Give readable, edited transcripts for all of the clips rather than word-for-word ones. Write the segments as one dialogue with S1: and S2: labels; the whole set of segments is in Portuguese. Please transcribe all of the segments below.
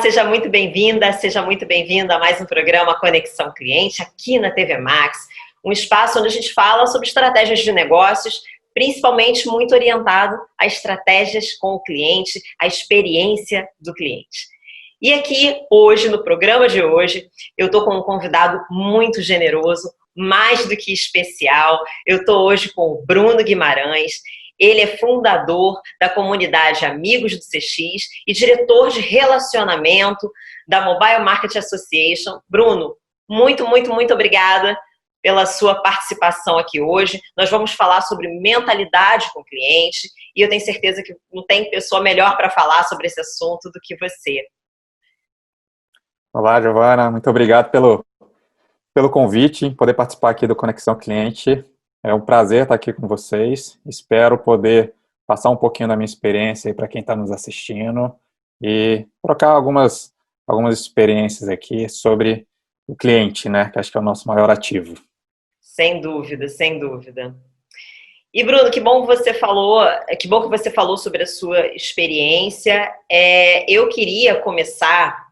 S1: seja muito bem-vinda, seja muito bem-vindo a mais um programa Conexão Cliente aqui na TV Max, um espaço onde a gente fala sobre estratégias de negócios, principalmente muito orientado a estratégias com o cliente, a experiência do cliente. E aqui, hoje, no programa de hoje, eu estou com um convidado muito generoso, mais do que especial. Eu estou hoje com o Bruno Guimarães. Ele é fundador da comunidade Amigos do CX e diretor de relacionamento da Mobile Market Association. Bruno, muito obrigada pela sua participação aqui hoje. Nós vamos falar sobre mentalidade com o cliente e eu tenho certeza que não tem pessoa melhor para falar sobre esse assunto do que você.
S2: Olá, Giovana, muito obrigado pelo convite, poder participar aqui do Conexão Cliente. É um prazer estar aqui com vocês. Espero poder passar um pouquinho da minha experiência para quem está nos assistindo e trocar algumas experiências aqui sobre o cliente, né? Que acho que é o nosso maior ativo.
S1: Sem dúvida, sem dúvida. E Bruno, que bom que você falou sobre a sua experiência. Eu queria começar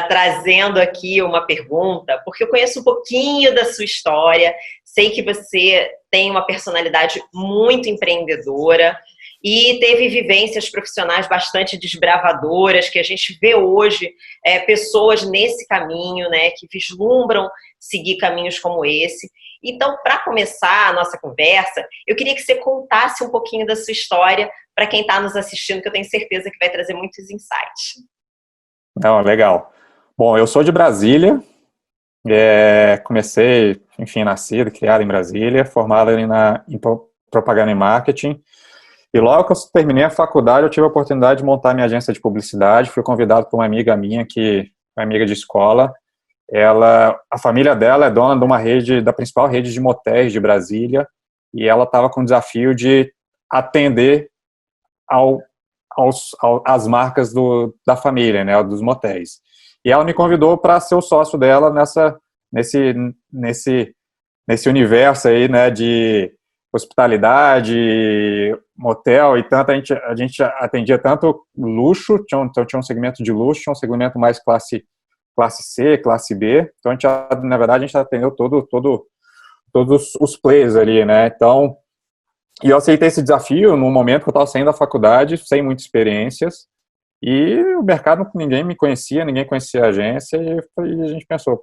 S1: trazendo aqui uma pergunta, porque eu conheço um pouquinho da sua história, sei que você tem uma personalidade muito empreendedora e teve vivências profissionais bastante desbravadoras, que a gente vê hoje pessoas nesse caminho, né, que vislumbram seguir caminhos como esse. Então, para começar a nossa conversa, eu queria que você contasse um pouquinho da sua história para quem está nos assistindo, que eu tenho certeza que vai trazer muitos insights.
S2: Não, legal. Bom, eu sou de Brasília, comecei, nascido, criado em Brasília, formado em propaganda e marketing, e logo que eu terminei a faculdade, eu tive a oportunidade de montar minha agência de publicidade, fui convidado por uma amiga minha, uma amiga de escola, a família dela é dona de uma rede, da principal rede de motéis de Brasília, e ela estava com o desafio de atender as marcas da família, né, dos motéis. E ela me convidou para ser o sócio dela nesse universo aí, né, de hospitalidade, motel, e tanto a gente atendia tanto luxo, tinha um segmento de luxo, tinha um segmento mais classe C, classe B, então na verdade a gente atendeu todos os players ali, né, então. E eu aceitei esse desafio num momento que eu estava saindo da faculdade, sem muitas experiências, e o mercado, ninguém me conhecia, ninguém conhecia a agência, e a gente pensou,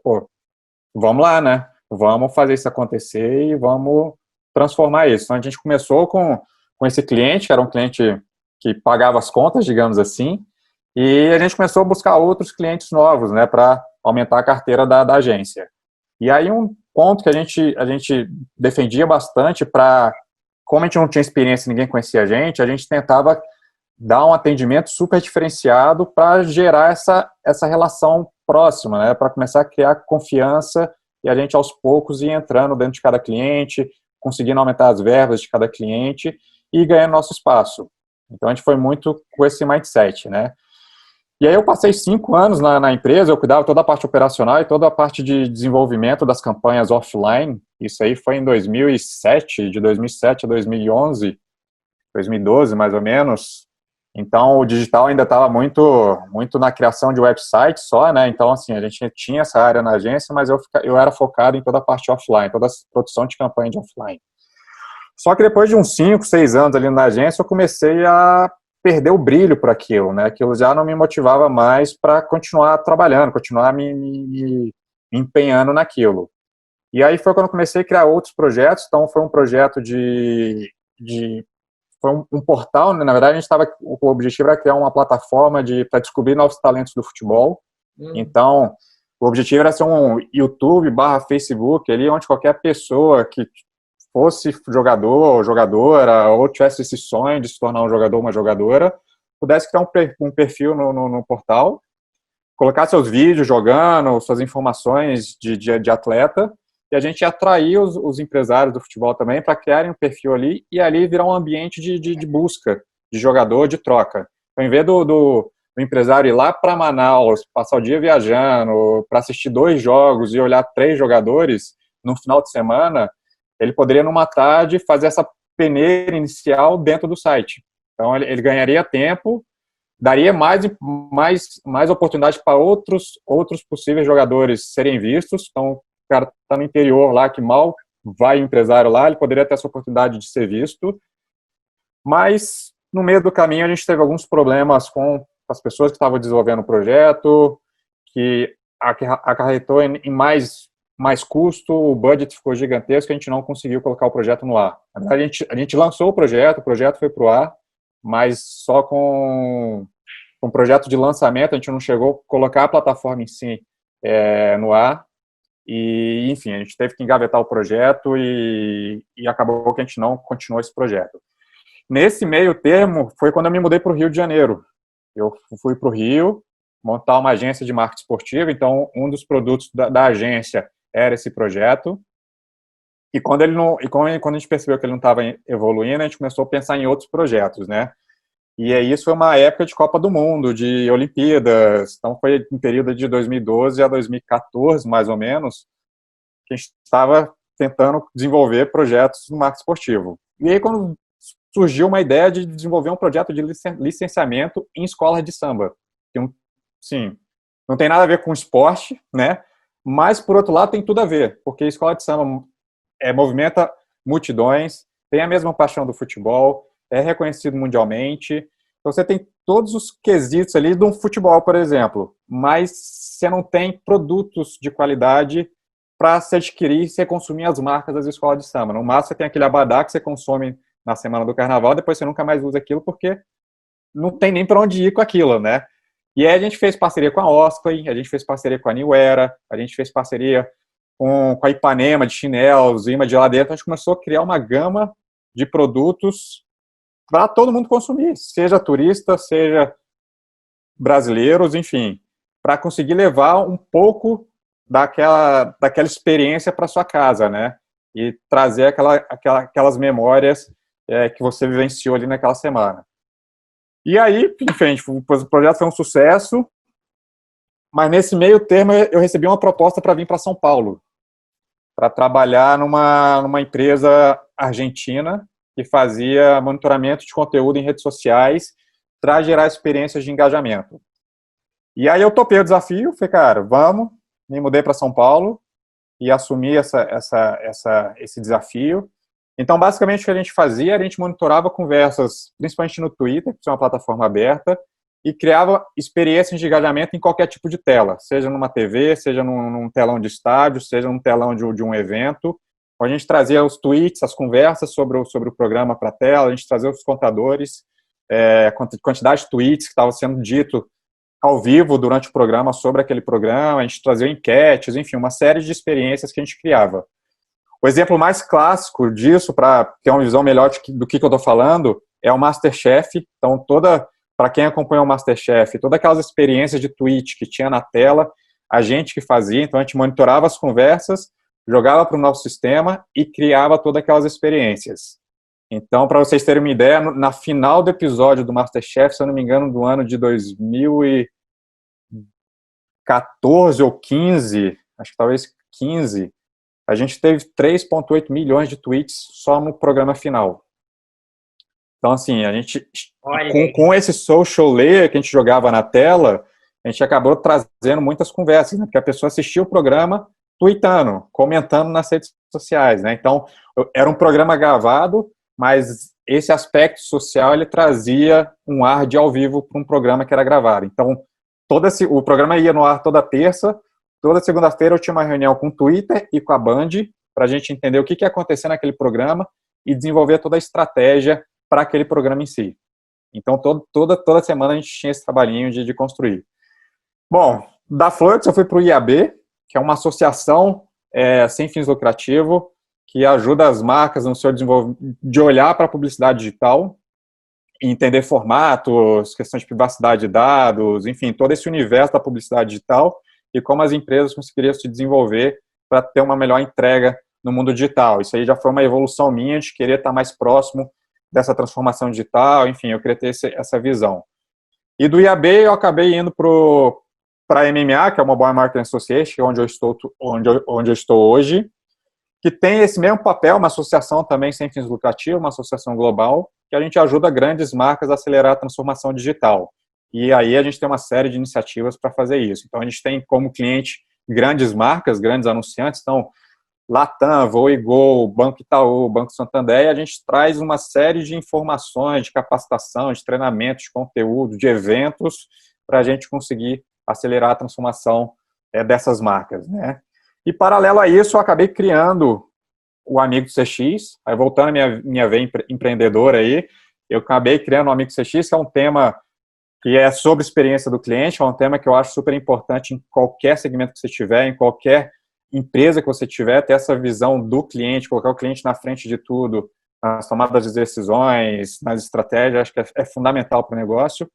S2: vamos lá, né? Vamos fazer isso acontecer e vamos transformar isso. Então a gente começou com esse cliente, que era um cliente que pagava as contas, digamos assim, e a gente começou a buscar outros clientes novos, né, para aumentar a carteira da agência. E aí um ponto que a gente defendia bastante como a gente não tinha experiência, ninguém conhecia a gente tentava dar um atendimento super diferenciado para gerar essa relação próxima, né, para começar a criar confiança e a gente aos poucos ir entrando dentro de cada cliente, conseguindo aumentar as verbas de cada cliente e ganhando nosso espaço. Então a gente foi muito com esse mindset, né. E aí eu passei 5 anos na empresa, eu cuidava toda a parte operacional e toda a parte de desenvolvimento das campanhas offline. Isso aí foi em 2007, de 2007 a 2011, 2012 mais ou menos. Então o digital ainda estava muito na criação de websites só, né? Então assim, a gente tinha essa área na agência, mas eu era focado em toda a parte offline, toda a produção de campanha de offline. Só que depois de uns 5, 6 anos ali na agência, eu comecei a perder o brilho por aquilo, né? Aquilo já não me motivava mais para continuar trabalhando, continuar me empenhando naquilo. E aí foi quando eu comecei a criar outros projetos. Então foi um projeto foi um portal, né? Na verdade o objetivo era criar uma plataforma para descobrir novos talentos do futebol. Então o objetivo era ser um YouTube/Facebook ali, onde qualquer pessoa que fosse jogador ou jogadora, ou tivesse esse sonho de se tornar um jogador ou uma jogadora, pudesse criar um perfil no portal, colocar seus vídeos jogando, suas informações de atleta, e a gente ia atrair os empresários do futebol também para criarem um perfil ali, e ali virar um ambiente de busca de jogador, de troca. Então, em vez do empresário ir lá para Manaus, passar o dia viajando, para assistir 2 jogos e olhar 3 jogadores no final de semana, ele poderia, numa tarde, fazer essa peneira inicial dentro do site. Então, ele ganharia tempo daria mais oportunidade para outros possíveis jogadores serem vistos. Então, o cara está no interior lá, que mal vai o empresário lá, ele poderia ter essa oportunidade de ser visto. Mas, no meio do caminho, a gente teve alguns problemas com as pessoas que estavam desenvolvendo o projeto, que acarretou em mais custo, o budget ficou gigantesco, a gente não conseguiu colocar o projeto no ar. A gente lançou o projeto foi para o ar, mas só com o projeto de lançamento, a gente não chegou a colocar a plataforma em si no ar, e, enfim, a gente teve que engavetar o projeto e acabou que a gente não continuou esse projeto. Nesse meio termo, foi quando eu me mudei para o Rio de Janeiro. Eu fui para o Rio montar uma agência de marketing esportivo, então um dos produtos da agência era esse projeto. E quando a gente percebeu que ele não estava evoluindo, a gente começou a pensar em outros projetos, né? E isso foi uma época de Copa do Mundo, de Olimpíadas. Então foi um período de 2012 a 2014, mais ou menos, que a gente estava tentando desenvolver projetos no marketing esportivo. E aí quando surgiu uma ideia de desenvolver um projeto de licenciamento em escolas de samba. Sim, não tem nada a ver com esporte, né? Mas, por outro lado, tem tudo a ver, porque a escola de samba movimenta multidões, tem a mesma paixão do futebol, é reconhecido mundialmente. Então, você tem todos os quesitos ali de um futebol, por exemplo, mas você não tem produtos de qualidade para se adquirir e se consumir as marcas das escolas de samba. No máximo, você tem aquele abadá que você consome na semana do carnaval, depois você nunca mais usa aquilo porque não tem nem para onde ir com aquilo, né? E aí a gente fez parceria com a Oskley, a gente fez parceria com a New Era, a gente fez parceria com a Ipanema de chinelos, imã de geladeira. Então a gente começou a criar uma gama de produtos para todo mundo consumir, seja turista, seja brasileiros, enfim, para conseguir levar um pouco daquela experiência para sua casa, né? E trazer aquelas memórias que você vivenciou ali naquela semana. E aí, enfim, o projeto foi um sucesso, mas nesse meio termo eu recebi uma proposta para vir para São Paulo, para trabalhar numa empresa argentina que fazia monitoramento de conteúdo em redes sociais para gerar experiências de engajamento. E aí eu topei o desafio, falei, cara, vamos, me mudei para São Paulo e assumi esse desafio. Então, basicamente, o que a gente fazia, a gente monitorava conversas, principalmente no Twitter, que é uma plataforma aberta, e criava experiências de engajamento em qualquer tipo de tela, seja numa TV, seja num telão de estádio, seja num telão de um evento. A gente trazia os tweets, as conversas sobre o programa para a tela, a gente trazia os contadores, quantidade de tweets que estavam sendo dito ao vivo durante o programa sobre aquele programa, a gente trazia enquetes, enfim, uma série de experiências que a gente criava. O exemplo mais clássico disso, para ter uma visão melhor do que eu estou falando, é o MasterChef. Então, para quem acompanha o MasterChef, todas aquelas experiências de tweet que tinha na tela, a gente que fazia, então a gente monitorava as conversas, jogava para o nosso sistema e criava todas aquelas experiências. Então, para vocês terem uma ideia, na final do episódio do MasterChef, se eu não me engano, do ano de 2014 ou 15, acho que talvez 15, a gente teve 3,8 milhões de tweets só no programa final. Então, assim, a gente, com esse social layer que a gente jogava na tela, a gente acabou trazendo muitas conversas, né? Porque a pessoa assistia o programa tweetando, comentando nas redes sociais, né? Então, era um programa gravado, mas esse aspecto social, ele trazia um ar de ao vivo para um programa que era gravado. Então, o programa ia no ar toda terça. Toda segunda-feira eu tinha uma reunião com o Twitter e com a Band para a gente entender o que ia acontecer naquele programa e desenvolver toda a estratégia para aquele programa em si. Então, toda semana a gente tinha esse trabalhinho de construir. Bom, da Flux eu fui para o IAB, que é uma associação sem fins lucrativos que ajuda as marcas no seu desenvolvimento de olhar para a publicidade digital, entender formatos, questões de privacidade de dados, enfim, todo esse universo da publicidade digital e como as empresas conseguiriam se desenvolver para ter uma melhor entrega no mundo digital. Isso aí já foi uma evolução minha de querer estar mais próximo dessa transformação digital, enfim, eu queria ter essa visão. E do IAB eu acabei indo para a MMA, que é o Mobile Marketing Association, onde eu estou hoje, que tem esse mesmo papel, uma associação também sem fins lucrativos, uma associação global, que a gente ajuda grandes marcas a acelerar a transformação digital. e aí a gente tem uma série de iniciativas para fazer isso. Então, a gente tem como cliente grandes marcas, grandes anunciantes, então, Latam, Voigol, Banco Itaú, Banco Santander, e a gente traz uma série de informações, de capacitação, de treinamentos, de conteúdo, de eventos, para a gente conseguir acelerar a transformação dessas marcas, né? E, paralelo a isso, eu acabei criando o Amigo CX, aí voltando a minha veia empreendedora aí, eu acabei criando o Amigo CX, que é um tema que é sobre experiência do cliente, é um tema que eu acho super importante em qualquer segmento que você tiver, em qualquer empresa que você tiver, ter essa visão do cliente, colocar o cliente na frente de tudo, nas tomadas de decisões, nas estratégias, acho que é fundamental para o negócio.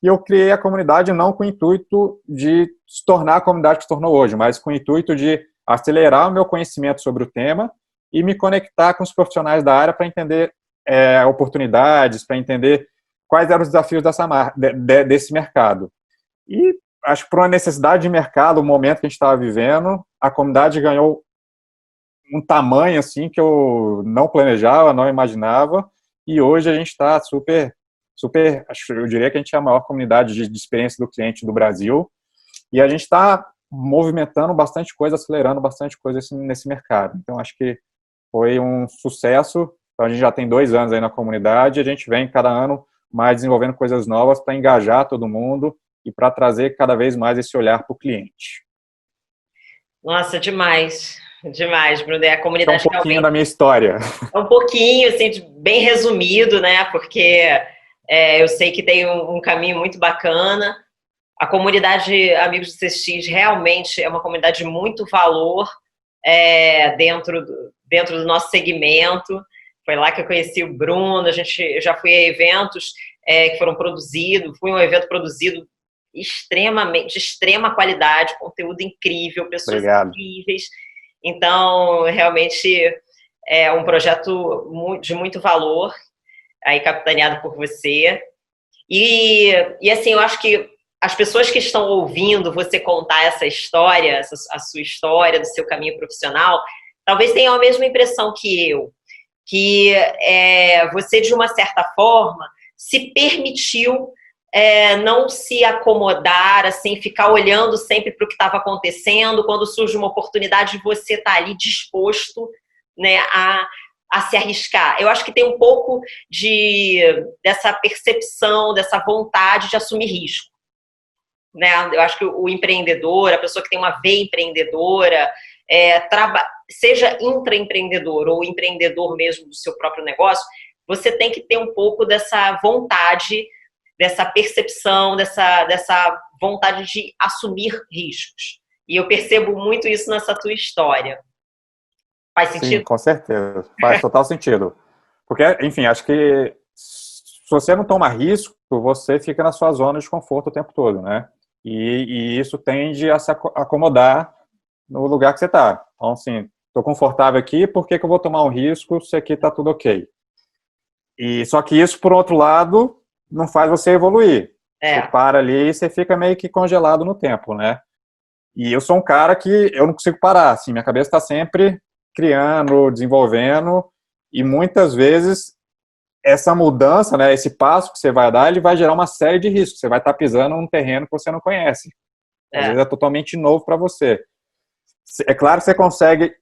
S2: E eu criei a comunidade não com o intuito de se tornar a comunidade que se tornou hoje, mas com o intuito de acelerar o meu conhecimento sobre o tema e me conectar com os profissionais da área para entender oportunidades, para entender quais eram os desafios desse mercado. E acho que por uma necessidade de mercado, o momento que a gente estava vivendo, a comunidade ganhou um tamanho assim que eu não planejava, não imaginava, e hoje a gente está super, eu diria que a gente é a maior comunidade de experiência do cliente do Brasil, e a gente está movimentando bastante coisa, acelerando bastante coisa nesse mercado. Então, acho que foi um sucesso. Então, a gente já tem 2 anos aí na comunidade, e a gente vem cada ano mais desenvolvendo coisas novas para engajar todo mundo e para trazer cada vez mais esse olhar para o cliente.
S1: Nossa, demais. Demais, Bruno. A comunidade
S2: é um pouquinho da minha história.
S1: É um pouquinho, assim, bem resumido, né? Porque eu sei que tem um caminho muito bacana. A comunidade Amigos do CX realmente é uma comunidade de muito valor dentro do nosso segmento. Foi lá que eu conheci o Bruno, eu já fui a eventos que foram produzidos, fui a um evento produzido de extrema qualidade, conteúdo incrível, pessoas incríveis. Então, realmente é um projeto de muito valor, aí capitaneado por você. E assim, eu acho que as pessoas que estão ouvindo você contar essa história, a sua história do seu caminho profissional, talvez tenham a mesma impressão que eu, que você, de uma certa forma, se permitiu não se acomodar, assim, ficar olhando sempre para o que estava acontecendo. Quando surge uma oportunidade, você está ali disposto, né, a se arriscar. Eu acho que tem um pouco dessa percepção, dessa vontade de assumir risco, né? Eu acho que o empreendedor, a pessoa que tem uma veia empreendedora, seja intraempreendedor ou empreendedor mesmo do seu próprio negócio, você tem que ter um pouco dessa vontade, dessa percepção, dessa vontade de assumir riscos. E eu percebo muito isso nessa tua história. Faz sentido?
S2: Sim, com certeza. Faz total sentido. Porque, enfim, acho que se você não toma risco, você fica na sua zona de conforto o tempo todo, né? E isso tende a se acomodar no lugar que você está. Então, assim, estou confortável aqui, por que eu vou tomar um risco se aqui está tudo ok? E só que isso, por outro lado, não faz você evoluir. Você para ali e você fica meio que congelado no tempo, né? E eu sou um cara que eu não consigo parar, assim, minha cabeça está sempre criando, desenvolvendo, e muitas vezes essa mudança, né, esse passo que você vai dar, ele vai gerar uma série de riscos. Você vai estar pisando num terreno que você não conhece. Às vezes é totalmente novo para você. É claro que você consegue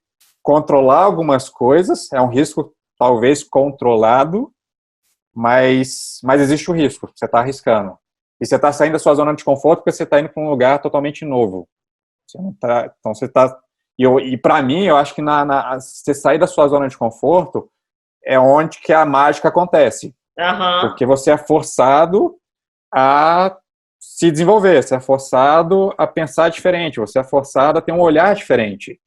S2: controlar algumas coisas, é um risco talvez controlado, mas existe o risco, você está arriscando. E você está saindo da sua zona de conforto porque você está indo para um lugar totalmente novo. Você não tá, então você está... E para mim, eu acho que você sair da sua zona de conforto é onde que a mágica acontece. Porque você é forçado a se desenvolver, você é forçado a pensar diferente, você é forçado a ter um olhar diferente.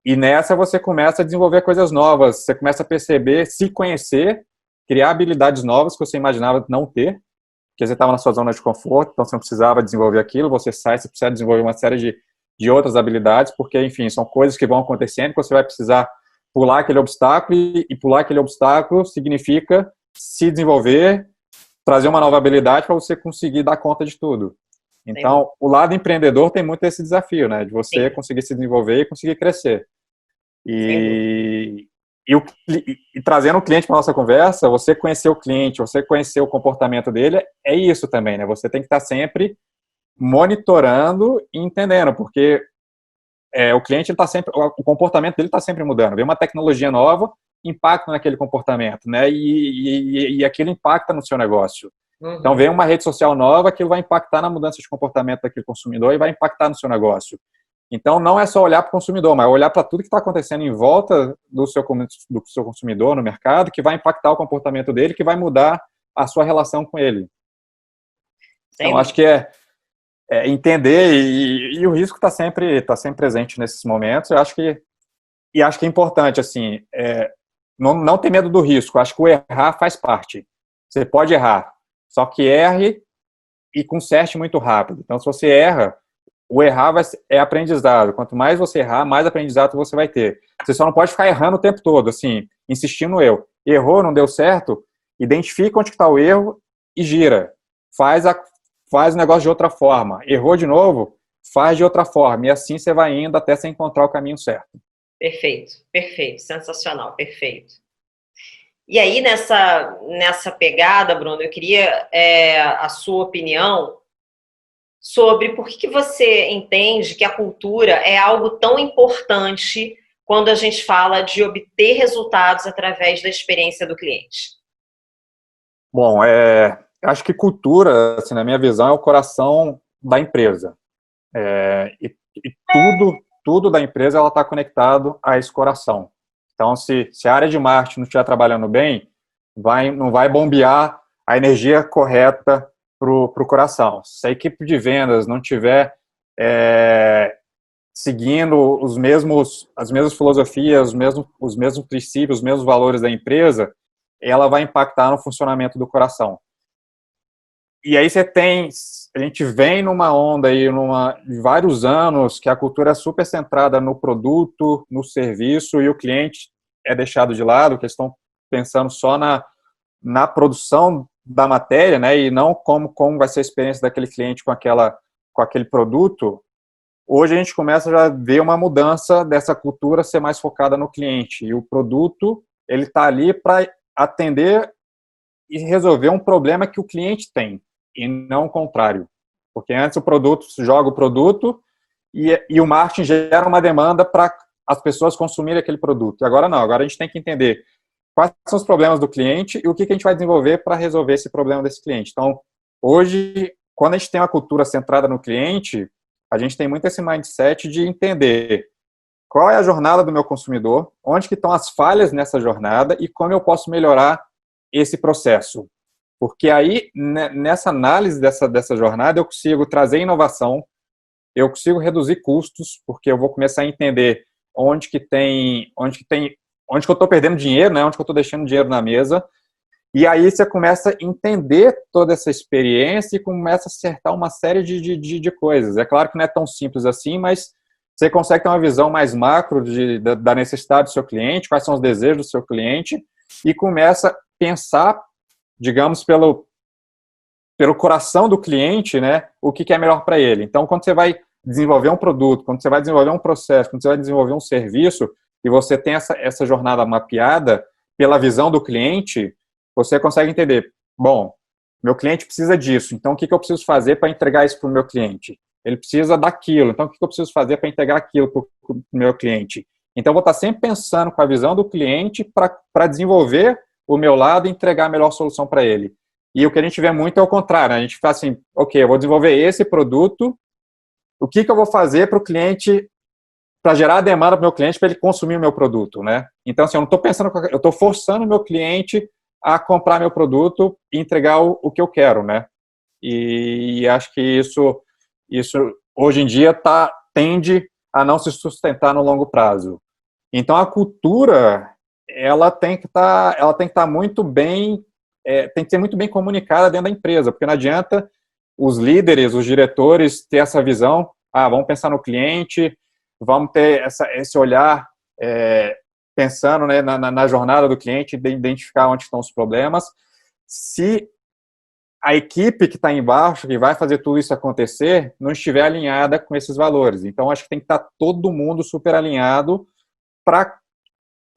S2: E nessa você começa a desenvolver coisas novas, você começa a perceber, se conhecer, criar habilidades novas que você imaginava não ter, porque você estava na sua zona de conforto, então você não precisava desenvolver aquilo, você sai, você precisa desenvolver uma série de outras habilidades, porque, enfim, são coisas que vão acontecendo, que você vai precisar pular aquele obstáculo, e pular aquele obstáculo significa se desenvolver, trazer uma nova habilidade para você conseguir dar conta de tudo. Então, o lado empreendedor tem muito esse desafio, né, de você conseguir se desenvolver e conseguir crescer. E e trazendo o cliente para nossa conversa, você conhecer o cliente, você conhecer o comportamento dele, é isso também, né? Você tem que estar sempre monitorando e entendendo, porque o cliente, ele tá sempre, o comportamento dele está sempre mudando. Vem uma tecnologia nova, impacta naquele comportamento, né? E aquilo impacta no seu negócio. Então, vem uma rede social nova, aquilo vai impactar na mudança de comportamento daquele consumidor e vai impactar no seu negócio. Então, não é só olhar para o consumidor, mas olhar para tudo que está acontecendo em volta do seu consumidor no mercado, que vai impactar o comportamento dele, que vai mudar a sua relação com ele. Então, acho que entender, e o risco está sempre presente nesses momentos. Eu acho que é importante, assim, não ter medo do risco. Acho que o errar faz parte. Você pode errar, só que erre e conserte muito rápido. Então, se você erra, o errar é aprendizado. Quanto mais você errar, mais aprendizado você vai ter. Você só não pode ficar errando o tempo todo, assim, insistindo no erro. Errou, não deu certo, identifica onde está o erro e gira. Faz o negócio de outra forma. Errou de novo, faz de outra forma. E assim você vai indo até você encontrar o caminho certo.
S1: Perfeito, perfeito, sensacional, perfeito. E aí, nessa pegada, Bruno, eu queria a sua opinião sobre por que você entende que a cultura é algo tão importante quando a gente fala de obter resultados através da experiência do cliente.
S2: Bom, eu acho que cultura, assim, na minha visão, é o coração da empresa. E tudo da empresa está conectado a esse coração. Então, se a área de marketing não estiver trabalhando bem, não vai bombear a energia correta para o coração. Se a equipe de vendas não estiver seguindo as mesmas filosofias, os mesmos princípios, os mesmos valores da empresa, ela vai impactar no funcionamento do coração. E aí a gente vem numa onda aí, de vários anos, que a cultura é super centrada no produto, no serviço, e o cliente é deixado de lado, que eles estão pensando só na produção da matéria, né, e não como vai ser a experiência daquele cliente com aquele produto. Hoje a gente começa já a ver uma mudança dessa cultura ser mais focada no cliente, e o produto, ele está ali para atender e resolver um problema que o cliente tem, e não o contrário. Porque antes o produto joga o produto e o marketing gera uma demanda para as pessoas consumirem aquele produto. E agora não, agora a gente tem que entender quais são os problemas do cliente e o que a gente vai desenvolver para resolver esse problema desse cliente. Então, hoje, quando a gente tem uma cultura centrada no cliente, a gente tem muito esse mindset de entender qual é a jornada do meu consumidor, onde que estão as falhas nessa jornada e como eu posso melhorar esse processo. Porque aí, nessa análise dessa jornada, eu consigo trazer inovação, eu consigo reduzir custos, porque eu vou começar a entender onde que eu estou perdendo dinheiro, né, onde que eu estou deixando dinheiro na mesa, e aí você começa a entender toda essa experiência e começa a acertar uma série de coisas. É claro que não é tão simples assim, mas você consegue ter uma visão mais macro da necessidade do seu cliente, quais são os desejos do seu cliente, e começa a pensar, digamos, pelo coração do cliente, né, o que é melhor para ele. Então, quando você vai desenvolver um produto, quando você vai desenvolver um processo, quando você vai desenvolver um serviço, e você tem essa jornada mapeada pela visão do cliente, você consegue entender, bom, meu cliente precisa disso, então o que eu preciso fazer para entregar isso para o meu cliente? Ele precisa daquilo, então o que eu preciso fazer para entregar aquilo para o meu cliente? Então, eu vou estar sempre pensando com a visão do cliente para desenvolver o meu lado e entregar a melhor solução para ele. E o que a gente vê muito é o contrário, né? A gente fala assim, ok, eu vou desenvolver esse produto, o que eu vou fazer para o cliente, para gerar a demanda para o meu cliente, para ele consumir o meu produto, né? Então, assim, eu não estou pensando, eu estou forçando o meu cliente a comprar meu produto e entregar o que eu quero, né? E acho que isso hoje em dia tende a não se sustentar no longo prazo. Então, a cultura, ela tem que estar muito bem, tem que ser muito bem comunicada dentro da empresa, porque não adianta os líderes, os diretores ter essa visão, vamos pensar no cliente, vamos ter esse olhar pensando, né, na jornada do cliente, de identificar onde estão os problemas. Se a equipe que está embaixo, que vai fazer tudo isso acontecer, não estiver alinhada com esses valores. Então, acho que tem que estar todo mundo super alinhado para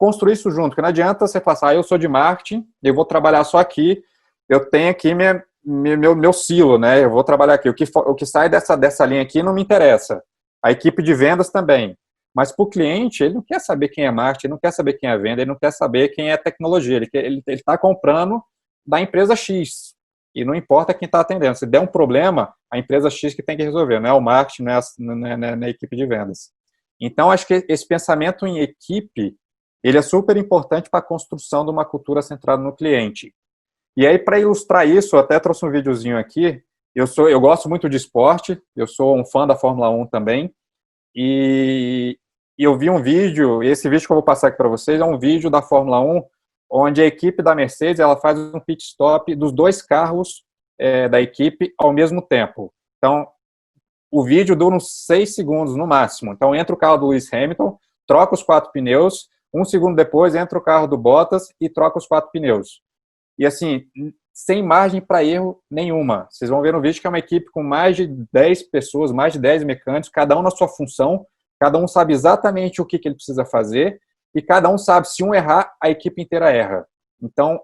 S2: construir isso junto, porque não adianta você falar assim, eu sou de marketing, eu vou trabalhar só aqui, eu tenho aqui meu silo, né? Eu vou trabalhar aqui. O que sai dessa linha aqui não me interessa. A equipe de vendas também. Mas para o cliente, ele não quer saber quem é marketing, ele não quer saber quem é venda, ele não quer saber quem é tecnologia. Ele está comprando da empresa X. E não importa quem está atendendo. Se der um problema, a empresa X que tem que resolver, não é o marketing, não é a equipe de vendas. Então, acho que esse pensamento em equipe, ele é super importante para a construção de uma cultura centrada no cliente. E aí, para ilustrar isso, eu até trouxe um videozinho aqui. Eu gosto muito de esporte, eu sou um fã da Fórmula 1 também, e eu vi um vídeo, esse vídeo que eu vou passar aqui para vocês é um vídeo da Fórmula 1, onde a equipe da Mercedes ela faz um pit stop dos dois carros da equipe ao mesmo tempo. Então, o vídeo dura uns 6 segundos no máximo. Então, entra o carro do Lewis Hamilton, troca os 4 pneus, 1 segundo depois entra o carro do Bottas e troca os 4 pneus. E assim, sem margem para erro nenhuma. Vocês vão ver no vídeo que é uma equipe com mais de 10 pessoas, mais de 10 mecânicos, cada um na sua função, cada um sabe exatamente o que ele precisa fazer e cada um sabe, se um errar, a equipe inteira erra. Então,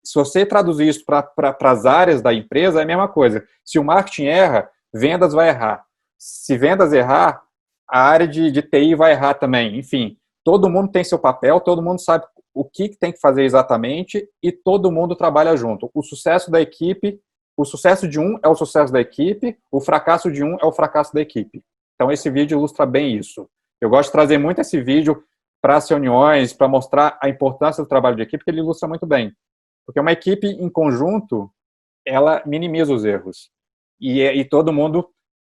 S2: se você traduzir isso para as áreas da empresa, é a mesma coisa. Se o marketing erra, vendas vai errar. Se vendas errar, a área de TI vai errar também. Enfim, todo mundo tem seu papel, todo mundo sabe o que tem que fazer exatamente e todo mundo trabalha junto. O sucesso da equipe, o sucesso de um é o sucesso da equipe, o fracasso de um é o fracasso da equipe. Então, esse vídeo ilustra bem isso. Eu gosto de trazer muito esse vídeo para as reuniões, para mostrar a importância do trabalho de equipe, porque ele ilustra muito bem. Porque uma equipe em conjunto, ela minimiza os erros. E todo mundo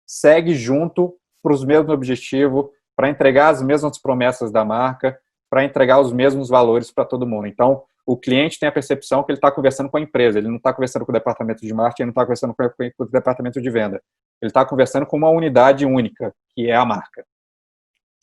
S2: segue junto para os mesmos objetivos, para entregar as mesmas promessas da marca, para entregar os mesmos valores para todo mundo. Então, o cliente tem a percepção que ele está conversando com a empresa, ele não está conversando com o departamento de marketing, ele não está conversando com o departamento de venda. Ele está conversando com uma unidade única, que é a marca.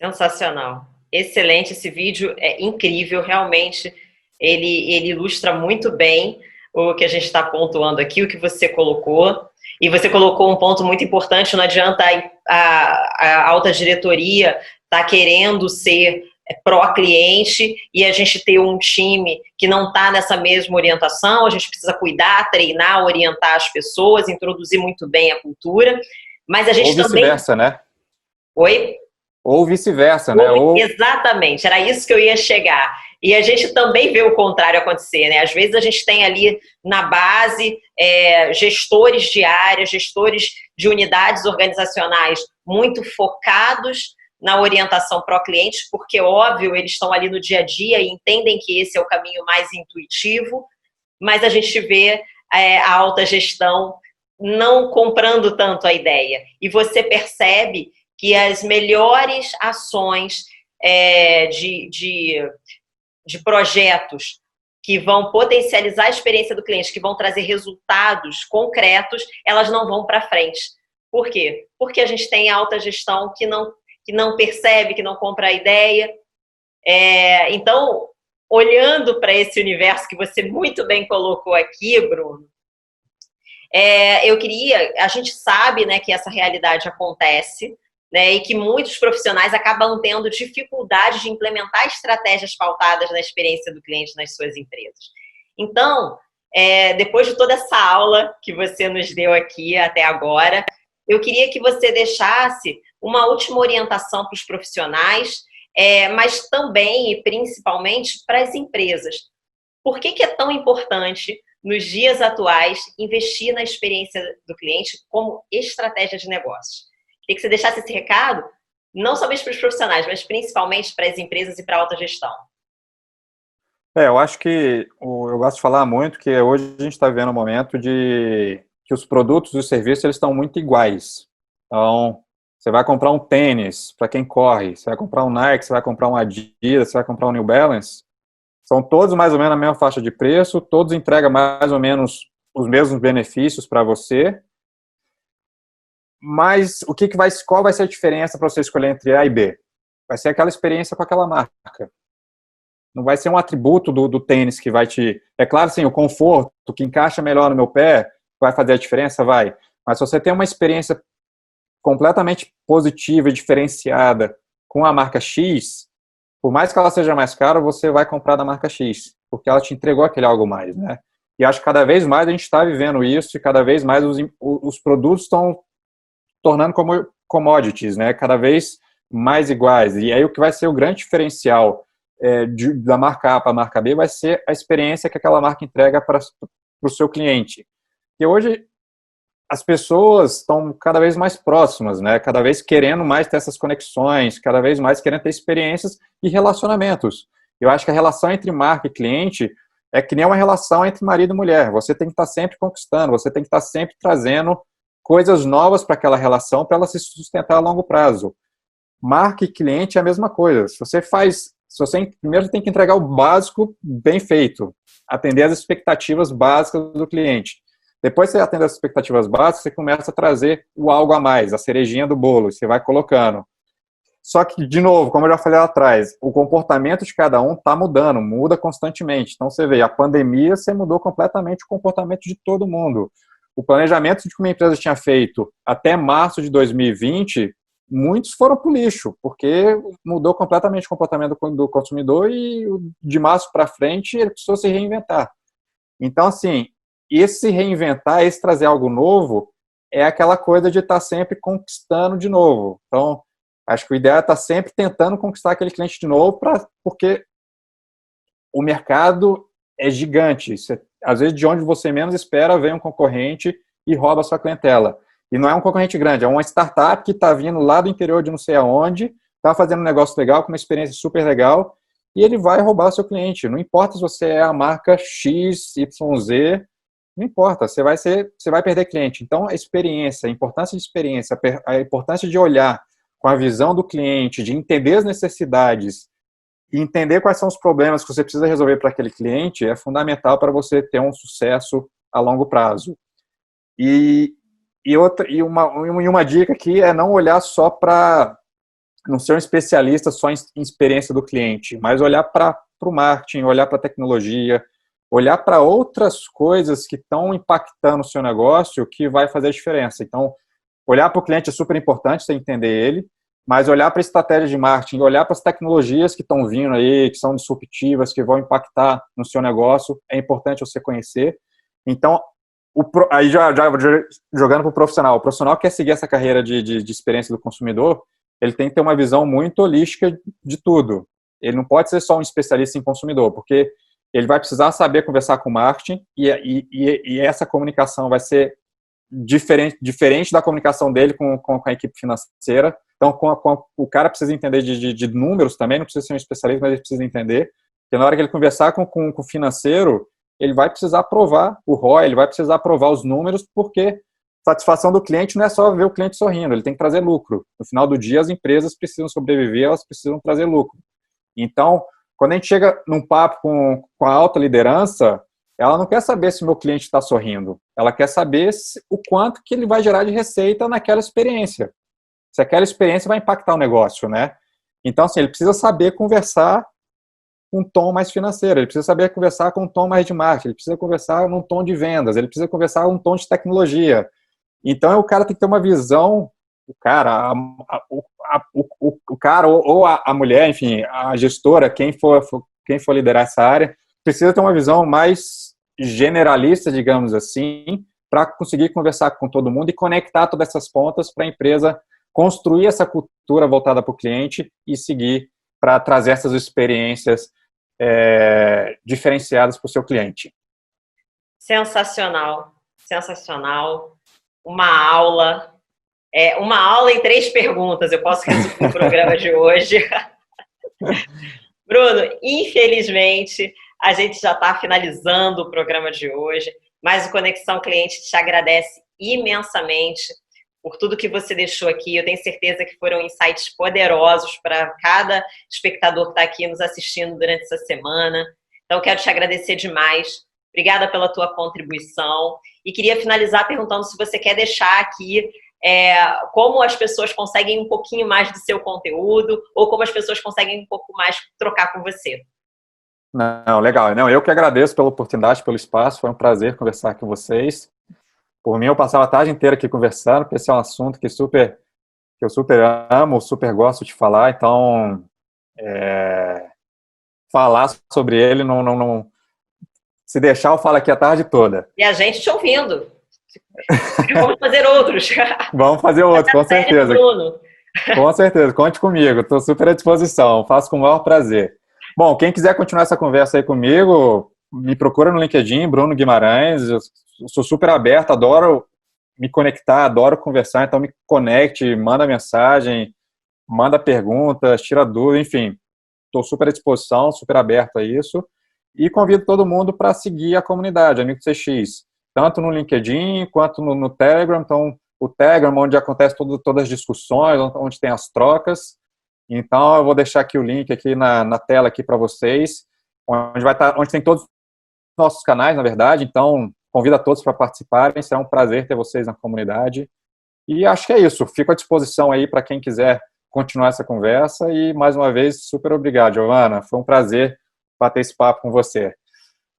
S1: Sensacional. Excelente, esse vídeo é incrível, realmente ele ilustra muito bem o que a gente está pontuando aqui, o que você colocou. E você colocou um ponto muito importante, não adianta a alta diretoria estar querendo ser pró-cliente e a gente ter um time que não está nessa mesma orientação, a gente precisa cuidar, treinar, orientar as pessoas, introduzir muito bem a cultura, mas a gente
S2: também... Ou vice-versa, né?
S1: Oi?
S2: Ou vice-versa, né?
S1: Exatamente, era isso que eu ia chegar. E a gente também vê o contrário acontecer, né? Às vezes a gente tem ali na base gestores de áreas, gestores de unidades organizacionais muito focados na orientação pró-cliente, porque, óbvio, eles estão ali no dia a dia e entendem que esse é o caminho mais intuitivo, mas a gente vê a alta gestão não comprando tanto a ideia. E você percebe que as melhores ações de projetos que vão potencializar a experiência do cliente, que vão trazer resultados concretos, elas não vão para frente. Por quê? Porque a gente tem alta gestão que não percebe, que não compra a ideia. Então, olhando para esse universo que você muito bem colocou aqui, Bruno, a gente sabe, né, que essa realidade acontece, né, e que muitos profissionais acabam tendo dificuldade de implementar estratégias pautadas na experiência do cliente nas suas empresas. Então, depois de toda essa aula que você nos deu aqui até agora, eu queria que você deixasse uma última orientação para os profissionais, mas também e principalmente para as empresas. Por que é tão importante, nos dias atuais, investir na experiência do cliente como estratégia de negócios? Queria que você deixasse esse recado, não somente para os profissionais, mas principalmente para as empresas e para a alta gestão.
S2: Eu acho que eu gosto de falar muito que hoje a gente está vivendo um momento de que os produtos e os serviços eles estão muito iguais. Então, você vai comprar um tênis para quem corre, você vai comprar um Nike, você vai comprar um Adidas, você vai comprar um New Balance, são todos mais ou menos na mesma faixa de preço, todos entregam mais ou menos os mesmos benefícios para você. Mas qual vai ser a diferença para você escolher entre A e B? Vai ser aquela experiência com aquela marca. Não vai ser um atributo do tênis que vai te... É claro, sim, o conforto, que encaixa melhor no meu pé, vai fazer a diferença? Vai. Mas se você tem uma experiência completamente positiva e diferenciada com a marca X, por mais que ela seja mais cara, você vai comprar da marca X, porque ela te entregou aquele algo mais, né? E acho que cada vez mais a gente está vivendo isso e cada vez mais os produtos estão tornando como commodities, né? Cada vez mais iguais. E aí o que vai ser o grande diferencial da marca A para a marca B vai ser a experiência que aquela marca entrega para o seu cliente. E hoje as pessoas estão cada vez mais próximas, né? Cada vez querendo mais ter essas conexões, cada vez mais querendo ter experiências e relacionamentos. Eu acho que a relação entre marca e cliente é que nem uma relação entre marido e mulher. Você tem que estar sempre conquistando, você tem que estar sempre trazendo coisas novas para aquela relação, para ela se sustentar a longo prazo. Marca e cliente é a mesma coisa. Primeiro tem que entregar o básico bem feito, atender as expectativas básicas do cliente. Depois que você atende as expectativas básicas, você começa a trazer o algo a mais, a cerejinha do bolo, você vai colocando. Só que, de novo, como eu já falei lá atrás, o comportamento de cada um está mudando, muda constantemente. Então, você vê, a pandemia, você mudou completamente o comportamento de todo mundo. O planejamento que uma empresa tinha feito até março de 2020, muitos foram para o lixo, porque mudou completamente o comportamento do consumidor e de março para frente ele precisou se reinventar. Então, assim, esse reinventar, esse trazer algo novo, é aquela coisa de estar sempre conquistando de novo. Então, acho que o ideal é estar sempre tentando conquistar aquele cliente de novo, porque o mercado é gigante. Às vezes, de onde você menos espera, vem um concorrente e rouba a sua clientela. E não é um concorrente grande, é uma startup que está vindo lá do interior de não sei aonde, está fazendo um negócio legal, com uma experiência super legal, e ele vai roubar o seu cliente. Não importa se você é a marca X, Y, Z, não importa, você vai perder cliente. Então, a experiência, a importância de experiência, a importância de olhar com a visão do cliente, de entender as necessidades e entender quais são os problemas que você precisa resolver para aquele cliente é fundamental para você ter um sucesso a longo prazo. Uma dica aqui é não olhar só para não ser um especialista só em experiência do cliente, mas olhar para o marketing, olhar para a tecnologia, olhar para outras coisas que estão impactando o seu negócio que vai fazer a diferença. Então, olhar para o cliente é super importante, você entender ele, mas olhar para a estratégia de marketing, olhar para as tecnologias que estão vindo aí, que são disruptivas, que vão impactar no seu negócio, é importante você conhecer. Então, aí já jogando para o profissional quer seguir essa carreira de experiência do consumidor, ele tem que ter uma visão muito holística de tudo. Ele não pode ser só um especialista em consumidor, porque ele vai precisar saber conversar com o marketing e essa comunicação vai ser diferente da comunicação dele com a equipe financeira. Então, o cara precisa entender de números também, não precisa ser um especialista, mas ele precisa entender. Porque na hora que ele conversar com o financeiro, ele vai precisar aprovar o ROI, ele vai precisar aprovar os números, porque satisfação do cliente não é só ver o cliente sorrindo, ele tem que trazer lucro. No final do dia, as empresas precisam sobreviver, elas precisam trazer lucro. Então, quando a gente chega num papo com a alta liderança, ela não quer saber se o meu cliente está sorrindo, ela quer saber o quanto que ele vai gerar de receita naquela experiência. Se aquela experiência vai impactar o negócio, né? Então, assim, ele precisa saber conversar com um tom mais financeiro, ele precisa saber conversar com um tom mais de marketing, ele precisa conversar num tom de vendas, ele precisa conversar num tom de tecnologia. Então, o cara tem que ter uma visão, o cara ou a mulher, enfim, a gestora, quem for liderar essa área, precisa ter uma visão mais generalista, digamos assim, para conseguir conversar com todo mundo e conectar todas essas pontas para a empresa construir essa cultura voltada para o cliente e seguir para trazer essas experiências diferenciadas para o seu cliente.
S1: Sensacional, sensacional. Uma aula em 3 perguntas, eu posso resumir o programa de hoje. Bruno, infelizmente, a gente já está finalizando o programa de hoje, mas o Conexão Cliente te agradece imensamente por tudo que você deixou aqui. Eu tenho certeza que foram insights poderosos para cada espectador que está aqui nos assistindo durante essa semana. Então, quero te agradecer demais. Obrigada pela tua contribuição. E queria finalizar perguntando se você quer deixar aqui como as pessoas conseguem um pouquinho mais do seu conteúdo ou como as pessoas conseguem um pouco mais trocar com você.
S2: Não, legal. Não, eu que agradeço pela oportunidade, pelo espaço. Foi um prazer conversar com vocês. Por mim, eu passava a tarde inteira aqui conversando, porque esse é um assunto que eu super amo, super gosto de falar. Então, falar sobre ele, não, se deixar, eu falo aqui a tarde toda.
S1: E a gente te ouvindo. Vamos fazer outros.
S2: Vamos fazer outros, com certeza. Com certeza, conte comigo, estou super à disposição, faço com o maior prazer. Bom, quem quiser continuar essa conversa aí comigo, me procura no LinkedIn, Bruno Guimarães, eu sou super aberto, adoro me conectar, adoro conversar, então me conecte, manda mensagem, manda perguntas, tira dúvida, enfim, estou super à disposição, super aberto a isso, e convido todo mundo para seguir a comunidade, Amigo CX, tanto no LinkedIn quanto no Telegram. Então, o Telegram, onde acontece todas as discussões, onde tem as trocas. Então, eu vou deixar aqui o link aqui na tela aqui para vocês, onde tem todos os nossos canais, na verdade. Então, convido a todos para participarem, será um prazer ter vocês na comunidade. E acho que é isso, fico à disposição aí para quem quiser continuar essa conversa. E, mais uma vez, super obrigado, Giovana. Foi um prazer bater esse papo com você.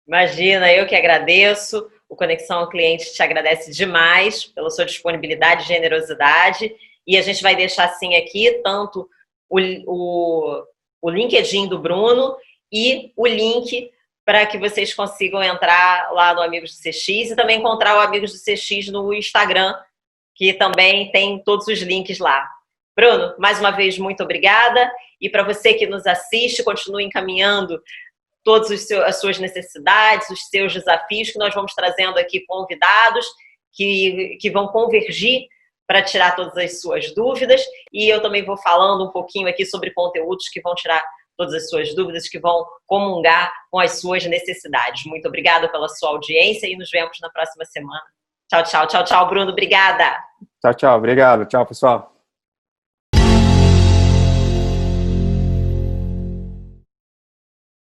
S1: Imagina, eu que agradeço. O Conexão ao Cliente te agradece demais pela sua disponibilidade e generosidade. E a gente vai deixar assim aqui tanto o LinkedIn do Bruno e o link para que vocês consigam entrar lá no Amigos do CX e também encontrar o Amigos do CX no Instagram, que também tem todos os links lá. Bruno, mais uma vez, muito obrigada. E para você que nos assiste, continue encaminhando todas as suas necessidades, os seus desafios, que nós vamos trazendo aqui convidados que vão convergir para tirar todas as suas dúvidas. E eu também vou falando um pouquinho aqui sobre conteúdos que vão tirar todas as suas dúvidas, que vão comungar com as suas necessidades. Muito obrigada pela sua audiência e nos vemos na próxima semana. Tchau, tchau, tchau, tchau, Bruno. Obrigada.
S2: Tchau, tchau. Obrigado. Tchau, pessoal.